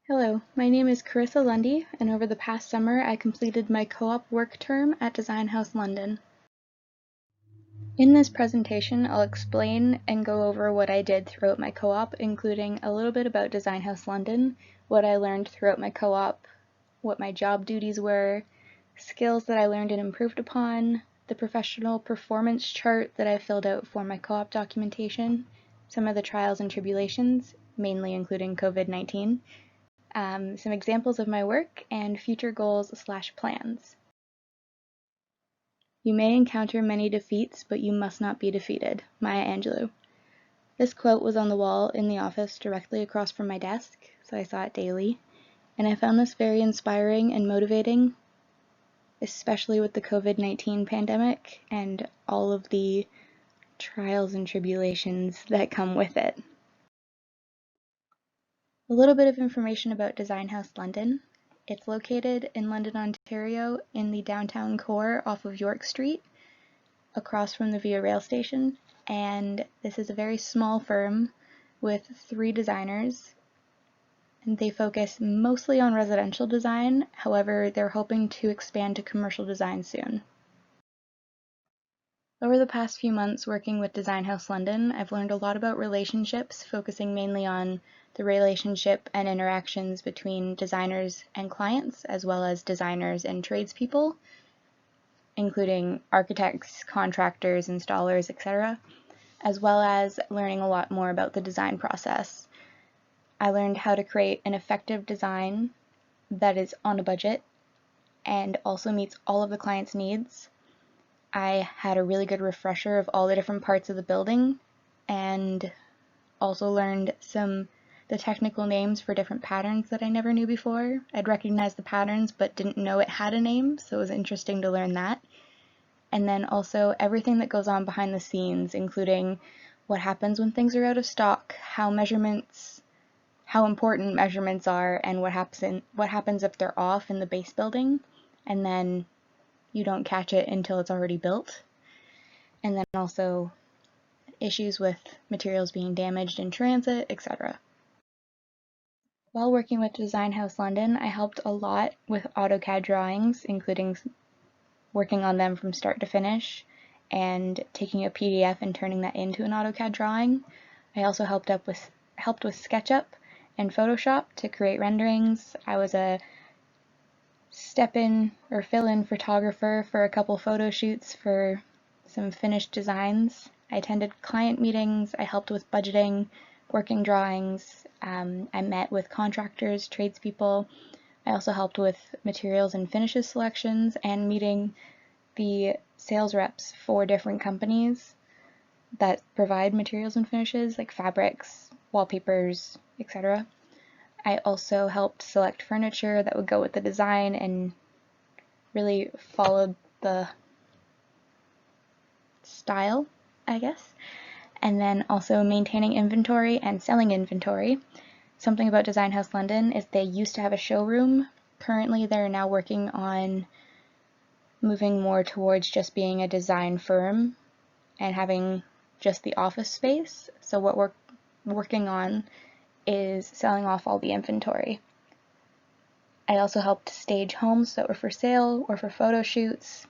Hello, my name is Karissa Lundie, and over the past summer I completed my co-op work term at Design House London. In this presentation, I'll explain and go over what I did throughout my co-op, including a little bit about Design House London, what I learned throughout my co-op, what my job duties were, skills that I learned and improved upon, the professional performance chart that I filled out for my co-op documentation, some of the trials and tribulations, mainly including COVID-19, some examples of my work, and future goals/plans. You may encounter many defeats, but you must not be defeated. Maya Angelou. This quote was on the wall in the office directly across from my desk, so I saw it daily, and I found this very inspiring and motivating, especially with the COVID-19 pandemic and all of the trials and tribulations that come with it. A little bit of information about Design House London. It's located in London, Ontario, in the downtown core off of York Street, across from the Via Rail station, and this is a very small firm with 3 designers, and they focus mostly on residential design. However, they're hoping to expand to commercial design soon. Over the past few months working with Design House London, I've learned a lot about relationships, focusing mainly on the relationship and interactions between designers and clients, as well as designers and tradespeople, including architects, contractors, installers, etc., as well as learning a lot more about the design process. I learned how to create an effective design that is on a budget and also meets all of the client's needs. I had a really good refresher of all the different parts of the building and also learned the technical names for different patterns that I never knew before. I'd recognized the patterns but didn't know it had a name, so it was interesting to learn that. And then also everything that goes on behind the scenes, including what happens when things are out of stock, how important measurements are, and what happens if they're off in the base building, and then you don't catch it until it's already built. And then also issues with materials being damaged in transit, etc. While working with Design House London, I helped a lot with AutoCAD drawings, including working on them from start to finish and taking a PDF and turning that into an AutoCAD drawing. I also helped with SketchUp and Photoshop to create renderings. I was a step-in or fill-in photographer for a couple photo shoots for some finished designs. I attended client meetings, I helped with budgeting, working drawings, I met with contractors, tradespeople. I also helped with materials and finishes selections and meeting the sales reps for different companies that provide materials and finishes like fabrics, wallpapers, etc. I also helped select furniture that would go with the design and really followed the style, I guess. And then also maintaining inventory and selling inventory. Something about Design House London is they used to have a showroom. Currently, they're now working on moving more towards just being a design firm and having just the office space. So what we're working on is selling off all the inventory. I also helped stage homes that were for sale or for photo shoots,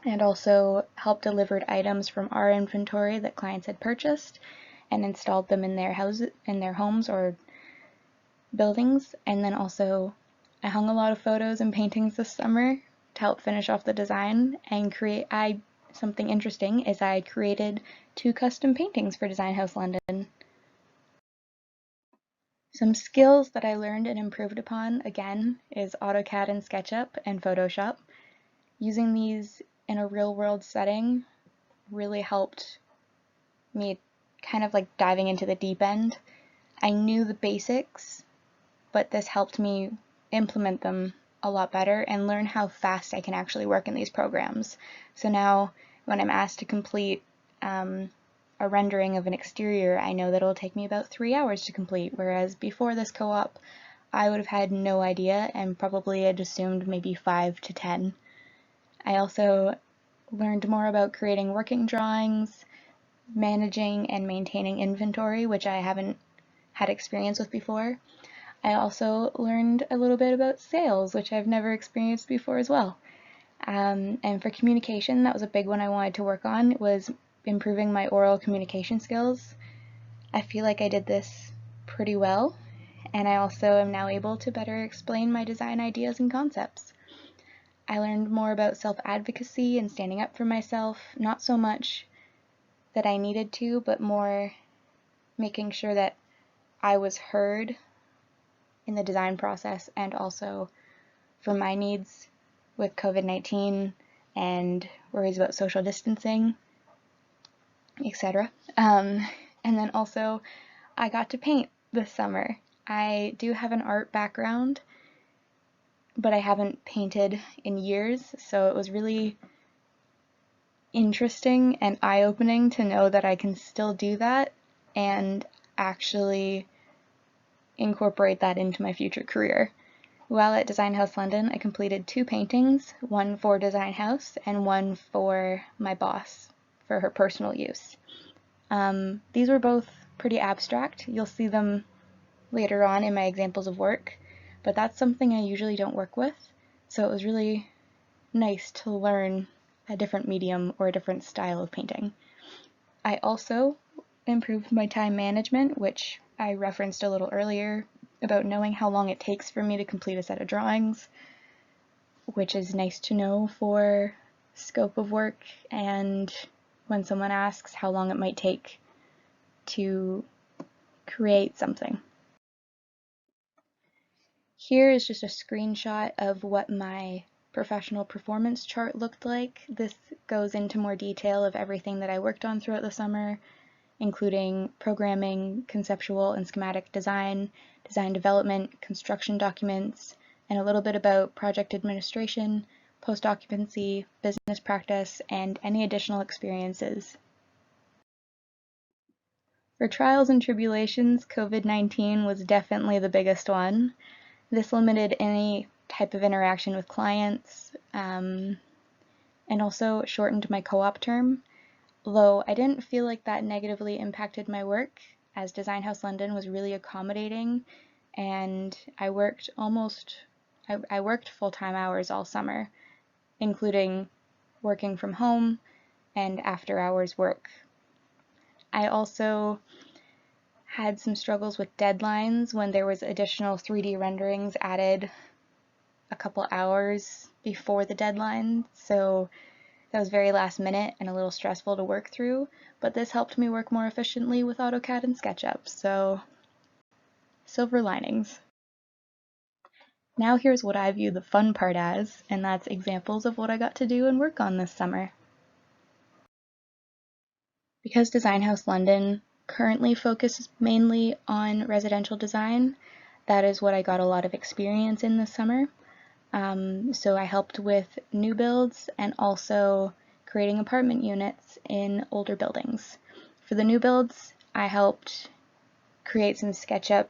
and also helped delivered items from our inventory that clients had purchased and installed them in their homes or buildings. And then also I hung a lot of photos and paintings this summer to help finish off the design and something interesting is I created 2 custom paintings for Design House London. Some skills that I learned and improved upon, again, is AutoCAD and SketchUp and Photoshop. Using these in a real-world setting really helped me kind of like diving into the deep end. I knew the basics, but this helped me implement them a lot better and learn how fast I can actually work in these programs. So now when I'm asked to complete a rendering of an exterior, I know that it'll take me about 3 hours to complete, whereas before this co-op, I would have had no idea and probably had assumed maybe 5 to 10. I also learned more about creating working drawings, managing and maintaining inventory, which I haven't had experience with before. I also learned a little bit about sales, which I've never experienced before as well. And for communication, that was a big one I wanted to work on, was improving my oral communication skills. I feel like I did this pretty well, and I also am now able to better explain my design ideas and concepts. I learned more about self-advocacy and standing up for myself, not so much that I needed to, but more making sure that I was heard in the design process and also for my needs with COVID-19 and worries about social distancing, etc. And then also, I got to paint this summer. I do have an art background, but I haven't painted in years, so it was really interesting and eye-opening to know that I can still do that and actually incorporate that into my future career. While at Design House London, I completed 2 paintings, one for Design House and one for my boss for her personal use. These were both pretty abstract. You'll see them later on in my examples of work, but that's something I usually don't work with, so it was really nice to learn a different medium or a different style of painting. I also improved my time management, which I referenced a little earlier, about knowing how long it takes for me to complete a set of drawings, which is nice to know for scope of work and when someone asks how long it might take to create something. Here is just a screenshot of what my professional performance chart looked like. This goes into more detail of everything that I worked on throughout the summer, including programming, conceptual and schematic design, design development, construction documents, and a little bit about project administration, post-occupancy, business practice, and any additional experiences. For trials and tribulations, COVID-19 was definitely the biggest one. This limited any type of interaction with clients, and also shortened my co-op term, though I didn't feel like that negatively impacted my work, as Design House London was really accommodating, and I worked full-time hours all summer, including working from home and after-hours work. I also had some struggles with deadlines when there was additional 3D renderings added a couple hours before the deadline, so that was very last minute and a little stressful to work through, but this helped me work more efficiently with AutoCAD and SketchUp, so silver linings. Now here's what I view the fun part as, and that's examples of what I got to do and work on this summer. Because Design House London currently focuses mainly on residential design, that is what I got a lot of experience in this summer. So I helped with new builds and also creating apartment units in older buildings. For the new builds, I helped create some SketchUp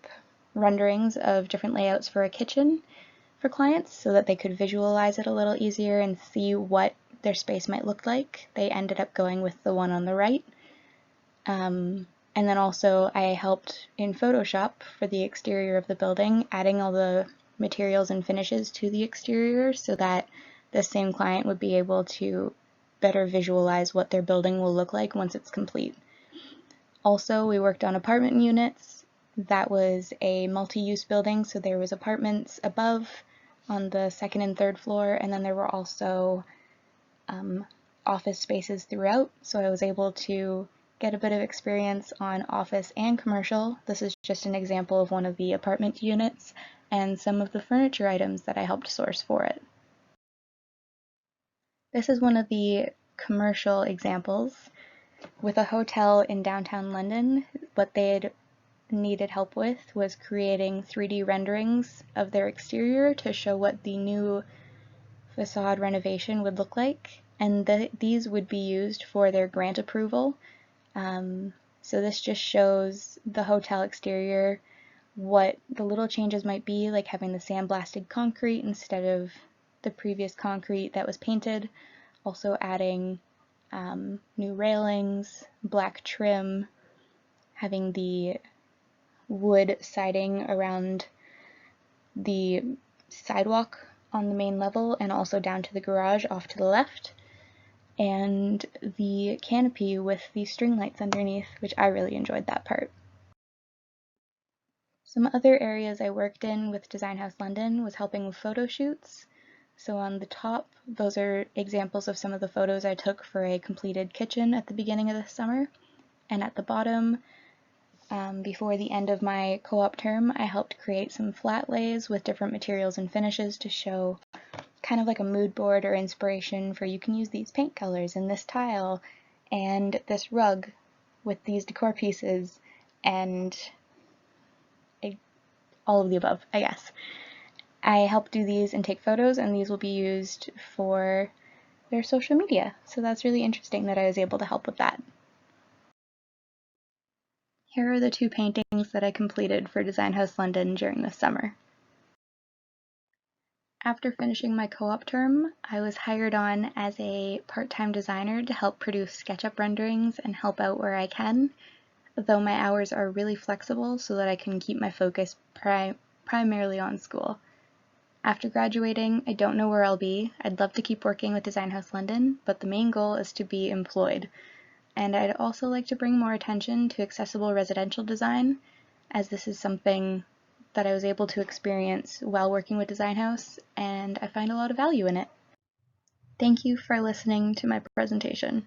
renderings of different layouts for a kitchen for clients so that they could visualize it a little easier and see what their space might look like. They ended up going with the one on the right. And then also I helped in Photoshop for the exterior of the building, adding all the materials and finishes to the exterior so that the same client would be able to better visualize what their building will look like once it's complete. Also, we worked on apartment units. That was a multi-use building, so there was apartments above on the 2nd and 3rd floor, and then there were also office spaces throughout, so I was able to get a bit of experience on office and commercial. This is just an example of one of the apartment units and some of the furniture items that I helped source for it. This is one of the commercial examples. With a hotel in downtown London, what they had needed help with was creating 3D renderings of their exterior to show what the new facade renovation would look like, and these would be used for their grant approval. So this just shows the hotel exterior, what the little changes might be, like having the sandblasted concrete instead of the previous concrete that was painted, also adding new railings, black trim, having the wood siding around the sidewalk on the main level and also down to the garage off to the left, and the canopy with the string lights underneath, which I really enjoyed that part. Some other areas I worked in with Design House London was helping with photo shoots. So on the top, those are examples of some of the photos I took for a completed kitchen at the beginning of the summer. And at the bottom, before the end of my co-op term, I helped create some flat lays with different materials and finishes to show kind of like a mood board or inspiration for you can use these paint colors in this tile and this rug with these decor pieces and all of the above, I guess. I help do these and take photos, and these will be used for their social media. So that's really interesting that I was able to help with that. Here are the two paintings that I completed for Design House London during the summer. After finishing my co-op term, I was hired on as a part-time designer to help produce SketchUp renderings and help out where I can, though my hours are really flexible so that I can keep my focus primarily on school. After graduating, I don't know where I'll be. I'd love to keep working with Design House London, but the main goal is to be employed. And I'd also like to bring more attention to accessible residential design, as this is something that I was able to experience while working with Design House, and I find a lot of value in it. Thank you for listening to my presentation.